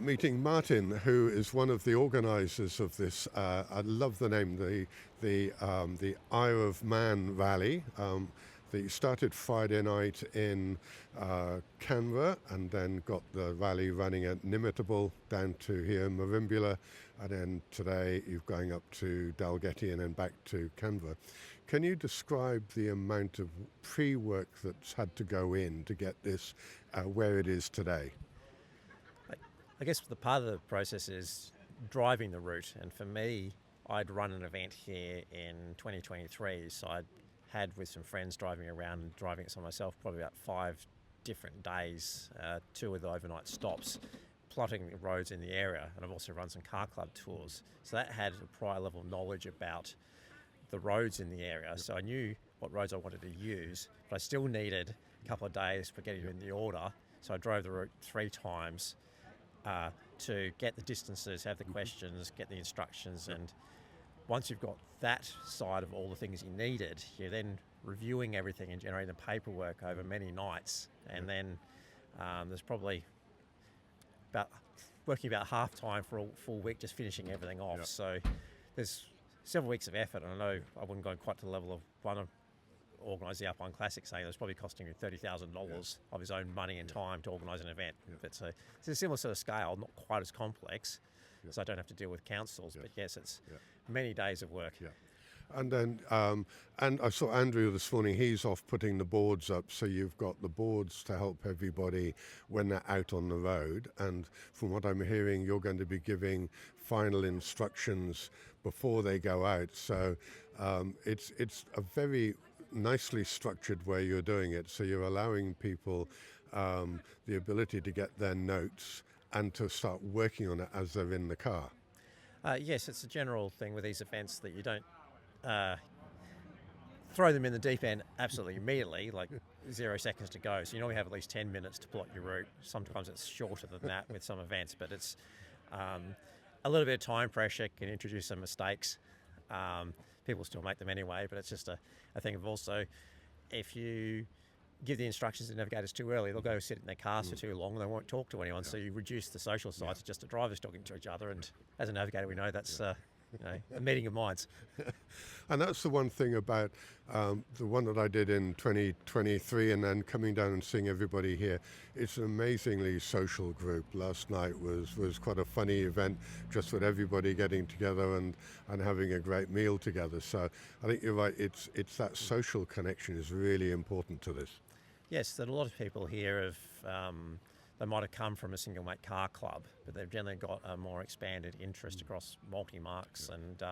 Meeting Martin, who is one of the organisers of this. I love the name, the Ire of Man Rally. That started Friday night in Canberra, and then got the rally running at Nimitable down to here in Merimbula, and then today you're going up to Dalgety and then back to Canberra. Can you describe the amount of pre-work that's had to go in to get this where it is today? I guess the part of the process is driving the route, and for me, I'd run an event here in 2023, so I'd had with some friends driving around and driving it myself, probably about 5 different days, 2 with overnight stops, plotting the roads in the area, and I've also run some car club tours. So that had a prior level of knowledge about the roads in the area, so I knew what roads I wanted to use, but I still needed a couple of days for getting in the order, so I drove the route 3 times to get the distances, have the questions, get the instructions, and once you've got that side of all the things you needed, you're then reviewing everything and generating the paperwork over many nights, and then there's probably working about half time for a full week just finishing everything off. So there's several weeks of effort, and I know I wouldn't go quite to the level of one of organise the Alpine Classic, saying it was probably costing him $30,000 of his own money and time to organise an event. But it's a similar sort of scale, not quite as complex, so I don't have to deal with councils. But yes, it's many days of work. And then, and I saw Andrew this morning, he's off putting the boards up, so you've got the boards to help everybody when they're out on the road. And from what I'm hearing, you're going to be giving final instructions before they go out. So it's a very nicely structured way you're doing it. So you're allowing people the ability to get their notes and to start working on it as they're in the car. Yes, it's a general thing with these events that you don't throw them in the deep end absolutely immediately, like 0 seconds to go. So you normally have at least 10 minutes to plot your route. Sometimes it's shorter than that with some events, but it's a little bit of time pressure can introduce some mistakes. People still make them anyway, but it's just a thing of also, if you give the instructions to navigators too early, they'll go sit in their cars for too long and they won't talk to anyone. So you reduce the social side to just the drivers talking to each other. And as a navigator, we know that's a meeting of minds. And that's the one thing about the one that I did in 2023, and then coming down and seeing everybody here. It's an amazingly social group. Last night was quite a funny event, just with everybody getting together and having a great meal together. So I think you're right, it's that social connection is really important to this. Yes, that a lot of people here have they might have come from a single mate car club, but they've generally got a more expanded interest across multi-marks, and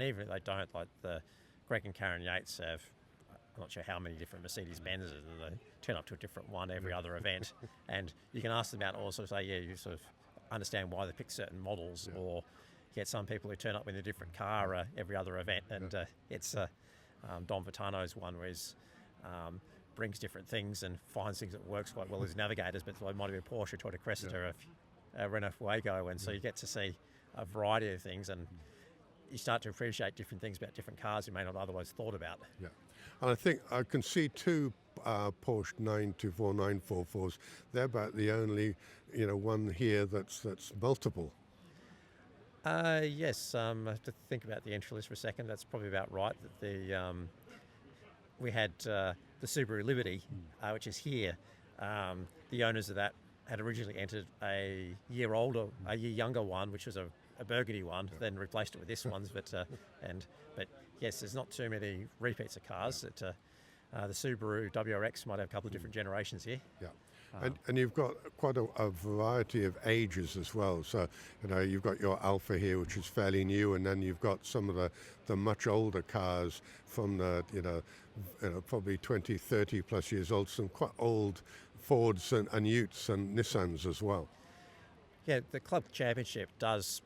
even if they don't, like Greg and Karen Yates have, I'm not sure how many different Mercedes Benzes, and they turn up to a different one every other event, and you can ask them about, also say, you sort of understand why they pick certain models, or get some people who turn up in a different car every other event, and it's Don Vitano's one where he's brings different things and finds things that works quite well as navigators, but it might be a Porsche, Toyota Cressida, a Renault Fuego, and so you get to see a variety of things, and you start to appreciate different things about different cars you may not otherwise thought about. Yeah, and I think I can see 2 Porsche 924 944s. They're about the only one here that's multiple. Yes, I have to think about the entry list for a second. That's probably about right. That we had the Subaru Liberty, which is here. The owners of that had originally entered a year younger one, which was a burgundy one, then replaced it with this one. But yes, there's not too many repeats of cars. The Subaru WRX might have a couple of different generations here. Yeah. And you've got quite a variety of ages as well. So, you've got your Alpha here, which is fairly new, and then you've got some of the much older cars from the, probably 20, 30 plus years old, some quite old Fords and Utes and Nissans as well. Yeah, the Club Championship does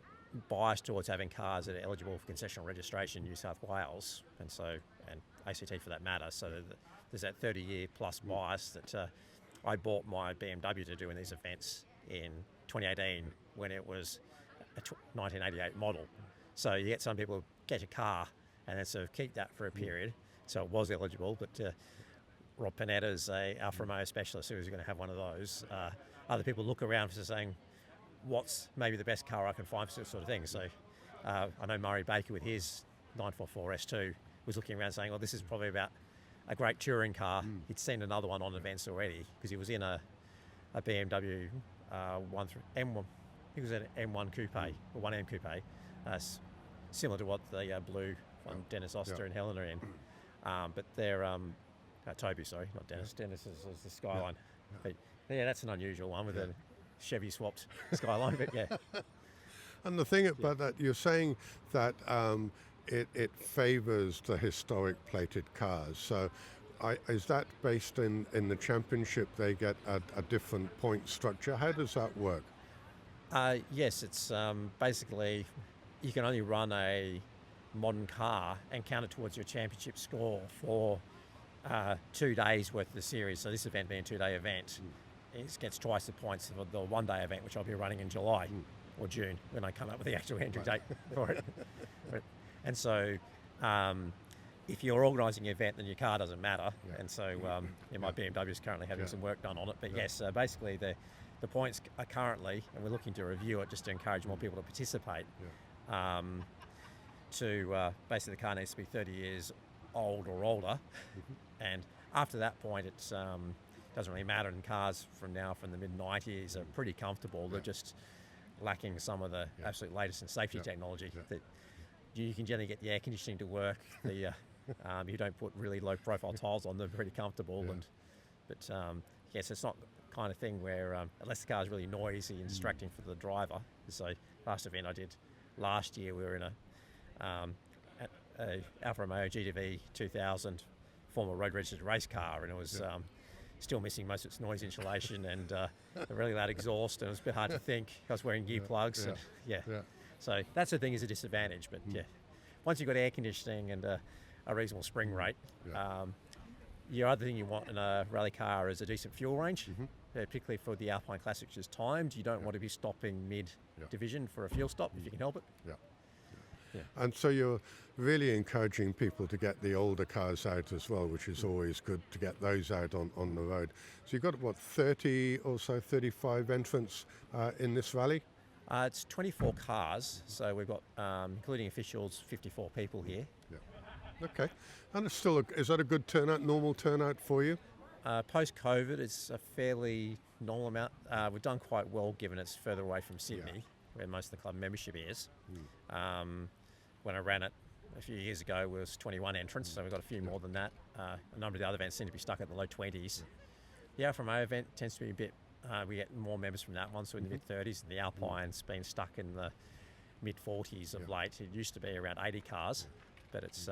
bias towards having cars that are eligible for concessional registration in New South Wales, and ACT for that matter. So there's that 30-year plus bias that I bought my BMW to do in these events in 2018 when it was a 1988 model. So you get some people who get a car and then sort of keep that for a period. So it was eligible, but Rob Panetta's a Alfa Romeo specialist who was going to have one of those. Other people look around for saying, what's maybe the best car I can find for this sort of thing. So I know Murray Baker with his 944 S2 was looking around saying, well, this is probably about a great touring car. He'd seen another one on events already because he was in a BMW M1. I think it was an M1 Coupe or 1M Coupe, similar to what the blue one Dennis Oster and Helen are in. But they're Toby, sorry, not Dennis. Dennis is the Skyline. But yeah, that's an unusual one with a Chevy swapped Skyline. But yeah. And the thing about that, you're saying that it favours the historic plated cars. So is that based in the championship? They get a different point structure. How does that work? Yes, it's basically you can only run a modern car and count it towards your championship score for 2 days worth of the series. So this event being a 2-day event, it gets twice the points of the 1-day event, which I'll be running in July or June when I come up with the actual entry date for it. And so if you're organising an event, then your car doesn't matter. And so my BMW is currently having some work done on it. But yes, basically the points are currently, and we're looking to review it just to encourage more people to participate, basically the car needs to be 30 years old or older. And after that point, it doesn't really matter. And cars from the mid-90s are pretty comfortable. They're just lacking some of the absolute latest in safety technology. That you can generally get the air conditioning to work. You don't put really low-profile tiles on; they're pretty comfortable. But yes, it's not the kind of thing where unless the car is really noisy and distracting for the driver. So last event I did last year, we were in a Alfa Romeo GTV 2000 former road registered race car, and it was still missing most of its noise insulation and a really loud exhaust, and it was a bit hard to think. I was wearing gear plugs. So that's the thing, is a disadvantage. But once you've got air conditioning and a reasonable spring rate, your other thing you want in a rally car is a decent fuel range, particularly for the Alpine Classic, which is timed. You don't want to be stopping mid-division for a fuel stop if you can help it. And so you're really encouraging people to get the older cars out as well, which is always good to get those out on the road. So you've got, 30 or so, 35 entrants in this rally? It's 24 cars, so we've got, including officials, 54 people here. Okay. And it's still, is that a good turnout, normal turnout for you? Post-COVID, it's a fairly normal amount. We've done quite well given it's further away from Sydney, where most of the club membership is. When I ran it a few years ago, it was 21 entrants, so we've got a few more than that. A number of the other events seem to be stuck at the low 20s. The Alfa Romeo event tends to be a bit, we get more members from that one, so in the mid-30s, and the Alpine's been stuck in the mid-40s of late. It used to be around 80 cars, but it's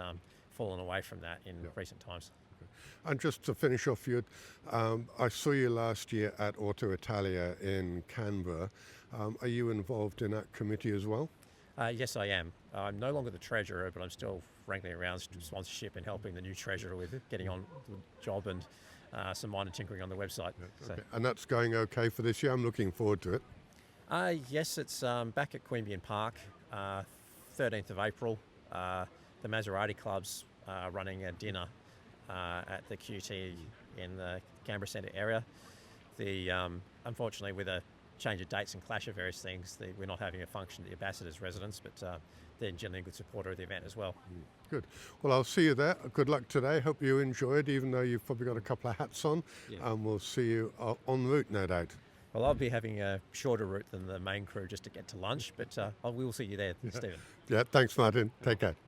fallen away from that in recent times. And just to finish off, I saw you last year at Auto Italia in Canberra. Are you involved in that committee as well? Yes, I am. I'm no longer the treasurer, but I'm still wrangling around sponsorship and helping the new treasurer with getting on the job and some minor tinkering on the website. Okay. And that's going okay for this year? I'm looking forward to it. Yes, it's back at Queanbeyan Park, 13th of April. The Maserati Club's running a dinner at the QT in the Canberra Centre area. Unfortunately, with a change of dates and clash of various things, we're not having a function at the Ambassador's residence, but they're generally a good supporter of the event as well. Good. Well, I'll see you there. Good luck today. Hope you enjoyed, even though you've probably got a couple of hats on. And we'll see you en route, no doubt. Well, I'll be having a shorter route than the main crew just to get to lunch, but we will see you there, Stephen. Thanks, Martin. Take care.